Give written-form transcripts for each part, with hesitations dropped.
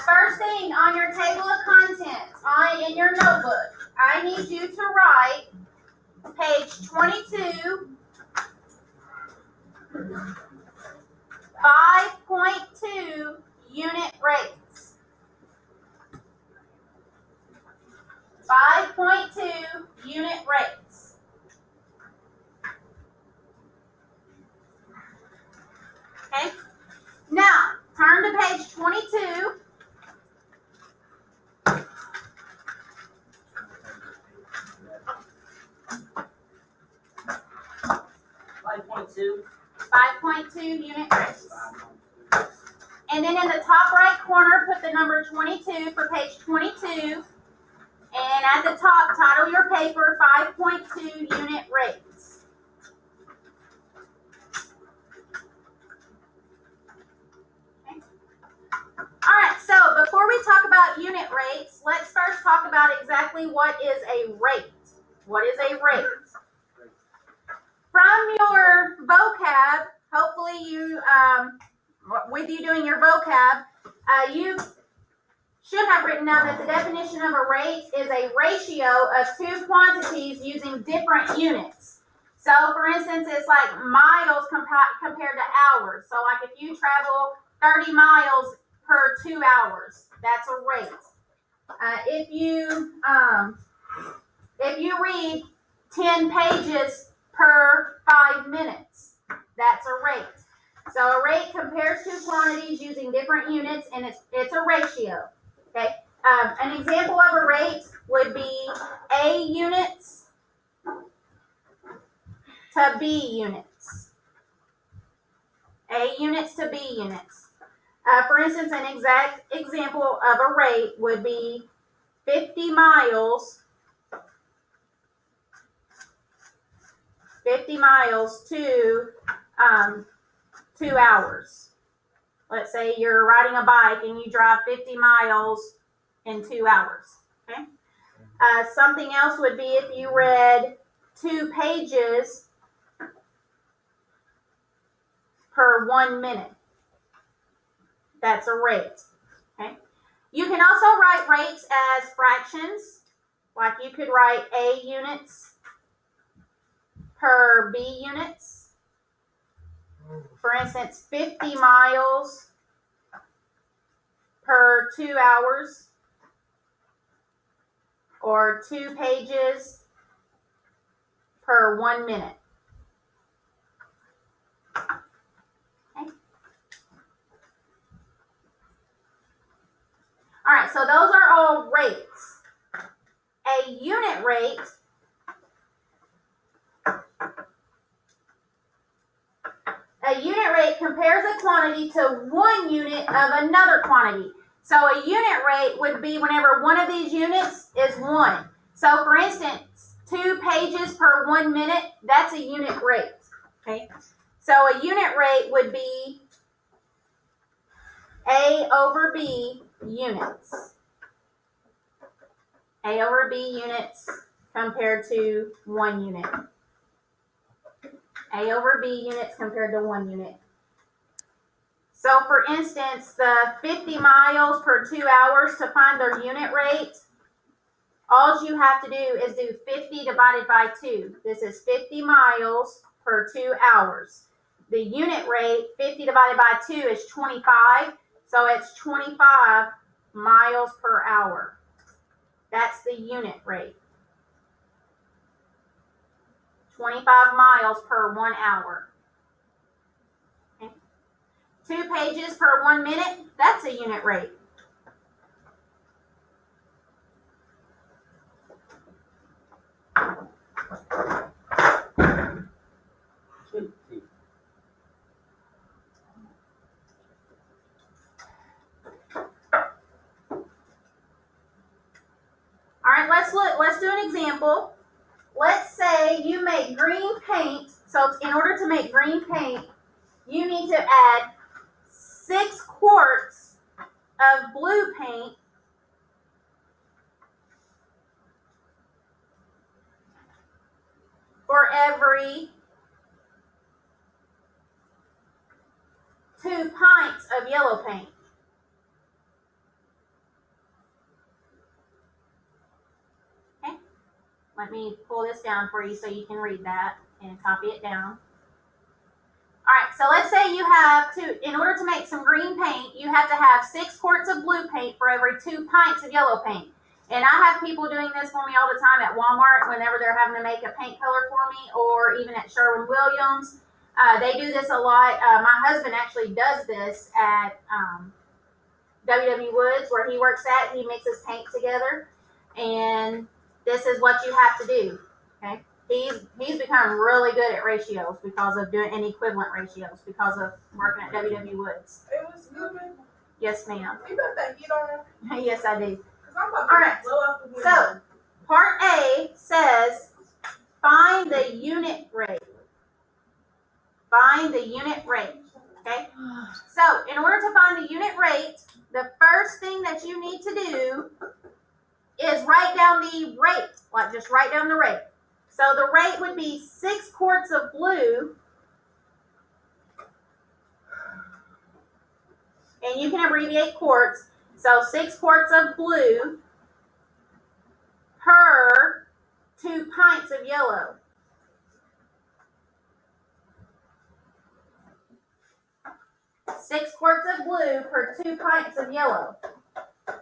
First thing on your table of contents, in your notebook, I need you to write page 22, 5.2 unit rates. 5.2 unit rates. Okay? Now, turn to page 22. Five point two unit rates. And then in the top right corner, put the number 22 for page 22. And at the top, title your paper 5.2 unit rates. Okay. All right, so before we talk about unit rates, let's first talk about exactly what is a rate. What is a rate? From your vocab, hopefully you, with you doing your vocab, you should have written down that the definition of a rate is a ratio of two quantities using different units. So, for instance, it's like miles compared to hours. So, like if you travel 30 miles per 2 hours, that's a rate. If you read 10 pages per 5 minutes, that's a rate. So a rate compares two quantities using different units, and it's a ratio. Okay. An example of a rate would be A units to B units. A units to B units. For instance, an exact example of a rate would be 50 miles. 50 miles to 2 hours. Let's say you're riding a bike and you drive 50 miles in 2 hours. Okay. Something else would be if you read 2 pages per 1 minute. That's a rate. Okay. You can also write rates as fractions. Like you could write A units per B units. For instance, 50 miles per 2 hours, or 2 pages per 1 minute. Okay. All right, so those are all rates. A unit rate compares a quantity to 1 unit of another quantity. So a unit rate would be whenever one of these units is 1. So for instance, 2 pages per 1 minute, that's a unit rate. Okay. So a unit rate would be A over B units. A over B units compared to 1 unit. A over B units compared to 1 unit. So for instance, the 50 miles per 2 hours, to find their unit rate, all you have to do is do 50 divided by 2. This is 50 miles per 2 hours. The unit rate, 50 divided by 2, is 25. So it's 25 miles per hour. That's the unit rate. 25 miles per 1 hour. Okay. 2 pages per 1 minute, that's a unit rate. All right, let's do an example. Let's say you make green paint. So in order to make green paint, you need to add 6 quarts of blue paint for every 2 pints of yellow paint. Let me pull this down for you so you can read that and copy it down. All right, so let's say you have in order to make some green paint, you have to have 6 quarts of blue paint for every 2 pints of yellow paint. And I have people doing this for me all the time at Walmart whenever they're having to make a paint color for me, or even at Sherwin-Williams. They do this a lot. My husband actually does this at W.W. Woods, where he works at. He mixes paint together, and this is what you have to do. Okay, he's become really good at ratios because of doing and equivalent ratios because of working at W.W. Woods. It was good. Yes, ma'am. You got that heat on? Yes, I do. I'm about All right. blow out the window. So, part A says find the unit rate. Find the unit rate. Okay? So, in order to find the unit rate, the first thing that you need to do is write down the rate. Like, just write down the rate. So, the rate would be 6 quarts of blue. And you can abbreviate quarts. So 6 quarts of blue per 2 pints of yellow. Six quarts of blue per 2 pints of yellow. All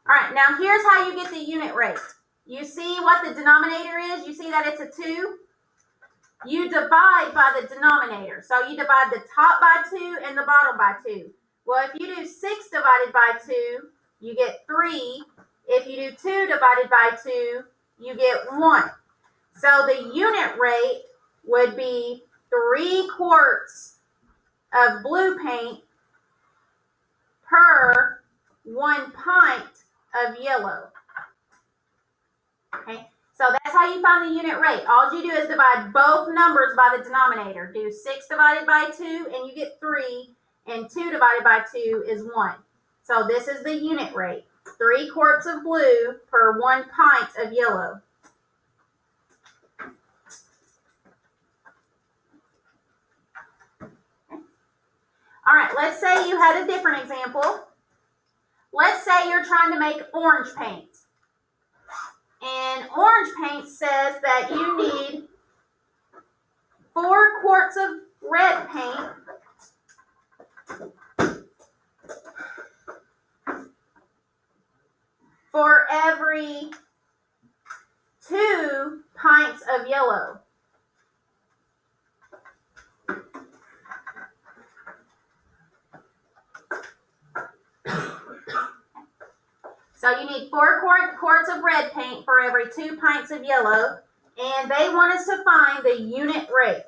right, now here's how you get the unit rate. You see what the denominator is? You see that it's a 2? You divide by the denominator. So you divide the top by 2 and the bottom by 2. Well, if you do 6 divided by 2, you get 3. If you do 2 divided by 2, you get 1. So the unit rate would be 3 quarts of blue paint per 1 pint of yellow. Okay, so that's how you find the unit rate. All you do is divide both numbers by the denominator. Do 6 divided by 2 and you get 3. And 2 divided by 2 is 1. So this is the unit rate. 3 quarts of blue per 1 pint of yellow. All right, let's say you had a different example. Let's say you're trying to make orange paint. And orange paint says that you need 4 quarts of red paint for every 2 pints of yellow. So you need 4 quarts of red paint for every 2 pints of yellow, and they want us to find the unit rate.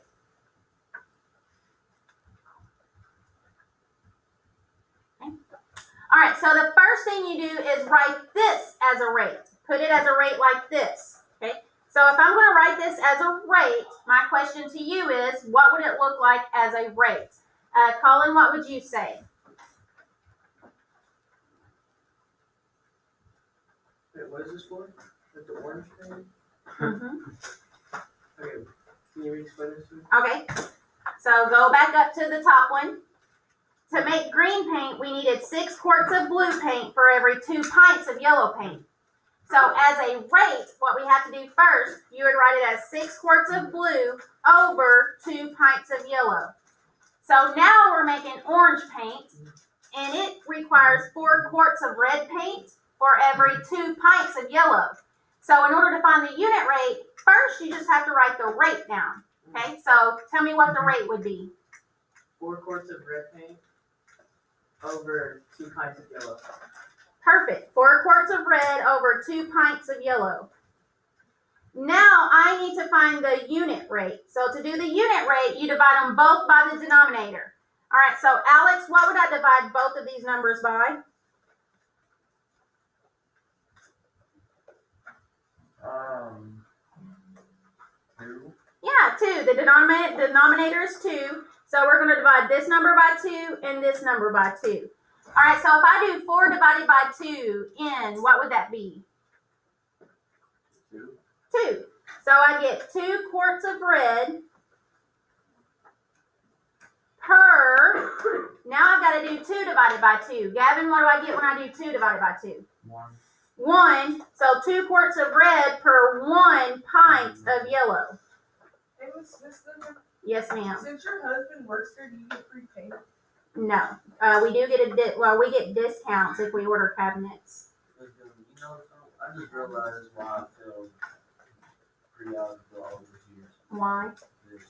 All right, so the first thing you do is write this as a rate. Put it as a rate like this, okay? So if I'm going to write this as a rate, my question to you is, what would it look like as a rate? Colin, what would you say? Wait, what is this for? Like the orange thing? Mm-hmm. Okay, can you explain this to me? Okay, so go back up to the top one. To make green paint, we needed 6 quarts of blue paint for every 2 pints of yellow paint. So as a rate, what we have to do first, you would write it as 6 quarts of blue over 2 pints of yellow. So now we're making orange paint, and it requires 4 quarts of red paint for every 2 pints of yellow. So in order to find the unit rate, first you just have to write the rate down. Okay, so tell me what the rate would be. 4 quarts of red paint over 2 pints of yellow. Perfect. 4 quarts of red over 2 pints of yellow. Now I need to find the unit rate. So to do the unit rate, you divide them both by the denominator. All right, so Alex, what would I divide both of these numbers by? 2. Yeah, 2. The denominator is 2. So we're going to divide this number by 2 and this number by 2. All right, so if I do 4 divided by 2 in, what would that be? 2. 2. So I get 2 quarts of red per, now I've got to do 2 divided by 2. Gavin, what do I get when I do 2 divided by 2? 1. So 2 quarts of red per 1 pint of yellow. Hey, Miss Linda, Yes, ma'am. since your husband works there, do you get free paint? No. We do get we get discounts if we order cabinets. You know, I just realized why I feel pretty out of the all these years. Why? This,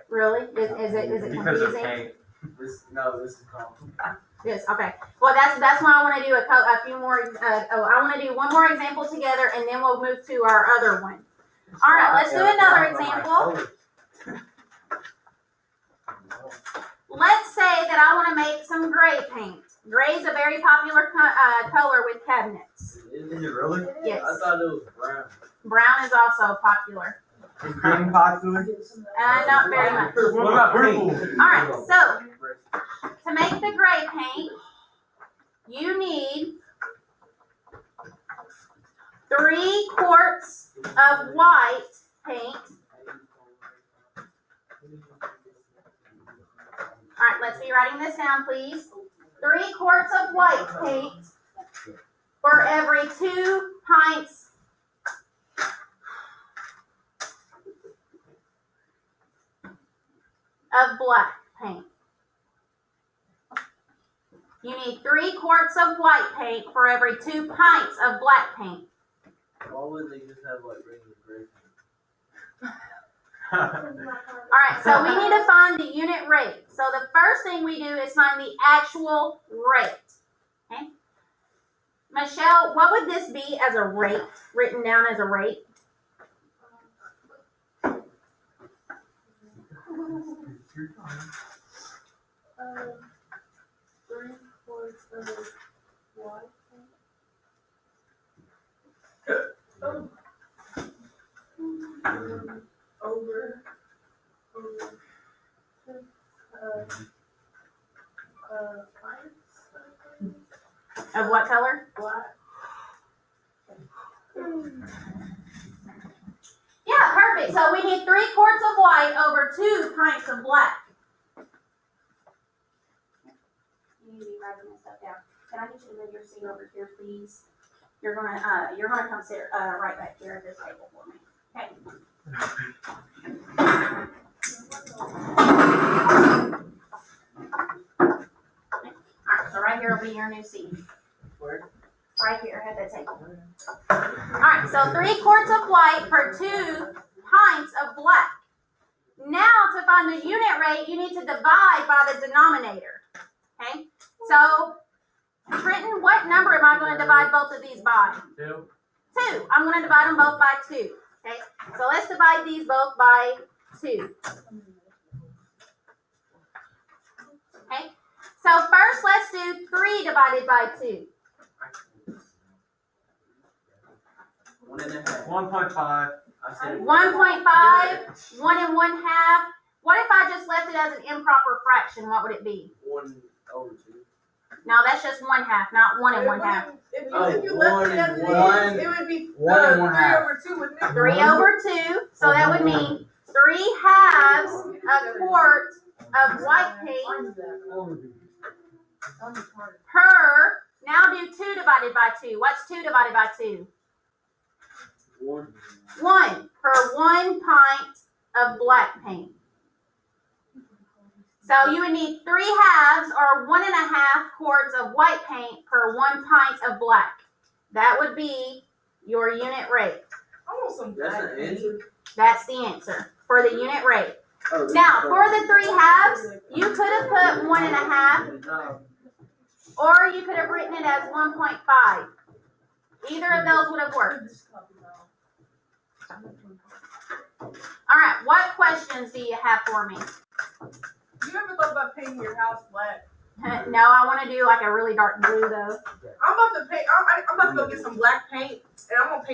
Really? Is it Because of confusing? paint. this is complicated. Yes. Okay. Well, that's why I want to do a few more. I want to do one more example together, and then we'll move to our other one. All right. Let's do another example. Let's say that I want to make some gray paint. Gray is a very popular color with cabinets. Is it really? Yes. I thought it was brown. Brown is also popular. Is green popular? Not very much. What about purple? All right. So to make the gray paint, you need 3 quarts of white paint. All right, let's be writing this down, please. 3 quarts of white paint for every 2 pints of black paint. You need 3 quarts of white paint for every 2 pints of black paint. Why would they just have like regular gray paint? All right, so we need to find the unit rate. So the first thing we do is find the actual rate. Okay? Michelle, what would this be as a rate, written down as a rate? Three quarts of white paint. Over pints, Of what color? black. Yeah, perfect. So we need 3 quarts of white over 2 pints of black. You need to be writing this stuff down. Can I get you to move your seat over here, please? You're gonna come sit right back here at this table for me. Okay. Alright, so right here will be your new seat. Where? Right here at the table. Alright, so 3 quarts of white per 2 pints of black. Now to find the unit rate, you need to divide by the denominator. Okay? So, Trenton, what number am I going to divide both of these by? 2. 2. I'm going to divide them both by 2. Okay? So let's divide these both by 2. Okay? So first let's do 3 divided by 2. 1.5. 1.5. I said 1.5, 1 1/2. What if I just left it as an improper fraction? What would it be? 1/2. No, that's just 1/2, not 1 1/2. If Oh, you left it as it one- is, it would be 1 3 1/2. over 2, wouldn't it? 3 over 2. So that would mean 3/2 a quart of white paint per. Now do 2 divided by 2. What's 2 divided by 2? 1. 1 per 1 pint of black paint. So you would need 3/2 or 1 1/2 quarts of white paint per 1 pint of black. That would be your unit rate. I want some That's black an paint. answer. That's the answer for the unit rate. Oh, this Now, is for the 3/2, you could have put 1 1/2, No. or you could have written it as 1.5. Either of those would have worked. All right, what questions do you have for me? You ever thought about painting your house black? No, I want to do like a really dark blue though. I'm about to paint. I'm about to go get some black paint, and I'm gonna paint